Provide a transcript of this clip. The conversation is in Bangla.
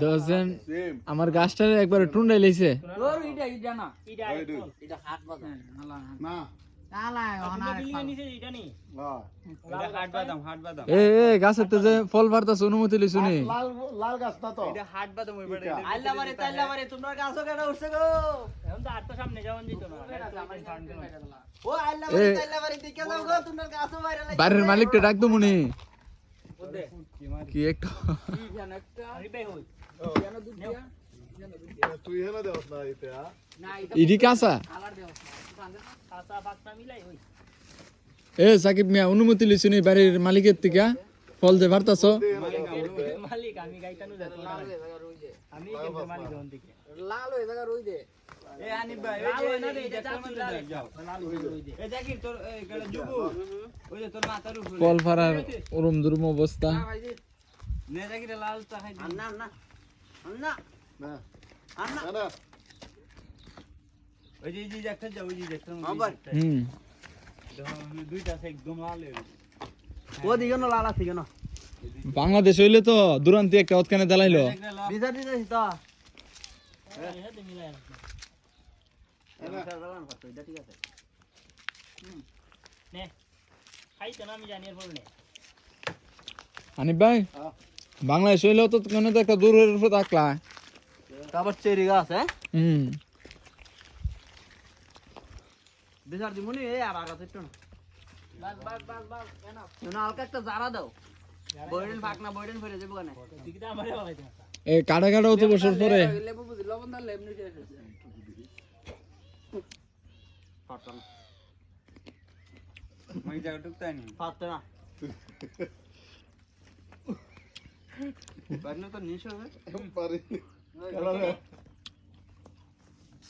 দশজন আমার গাছটারে একবার টুন্ডাই লইছে গাছের তো যে ফল পারতাছ অনুমতি লইছ নি লাল গাছ না তো এটা হাট বাদাম ওই বাড়ি আল্লাহ বারে তোমরা গাছও কেন উঠছে গো এখন তো আর তো সামনে যাওন দিত না ও আল্লাহ বারে দিকে যাও গো তোমরা গাছও বাইরে লাগে বাড়ির মালিককে ডাক দো মুনি কি একটা তুই হেনা দেওস না এটা ইডি কাঁচা এ সাকিব মিয়া অনুমতি লিছু নি বাড়ির মালিকের থেকে ফল দে পারতাছ মালিক আমি গাইতানো যাই আমি কিন্তু মালিক হন থেকে লাল হয়ে জায়গা রই দে এ আনি ভাই ওই না দে এটা চাচু লাল লাল হই দে এ দেখি তোর গড় জুবু ওই যে তোর মাথার উপরে ফল ফারার ওরম দুরম অবস্থা নে দেখি লাল চা খাই না না না না না না ওই যে একটা যাও ওই যে একটা দুইটা আছে একদম লাল ও দিগো না লাল আছে কেন বাংলাদেশ হইলে তো দুরান্তি একটা ওতখানে দালাইলো বিচার দিতে তো আনিফ ভাই বাংলাদেশ হইলেও তো কোনো তো একটা দূরের উপর থাকলা তারপর চেরি গাছ হ্যাঁ হুম বিচার দিমুনি এই আর আগাতে একটু বাস বাস বাস বাস কেন হালকা একটা জারা দাও বয়ডেন ফাক না বয়ডেন ফেরে যাবো কেন দিকটা আমারে বাবাইতে এ কাটা কাটা তো বছর পরে লেবু বুঝি লবণ দা লেবনি দিয়ে এসেছে ফাটন মই জায়গা টুকতাই নি ফাটতে না পারলে তো নিশ হবে পারি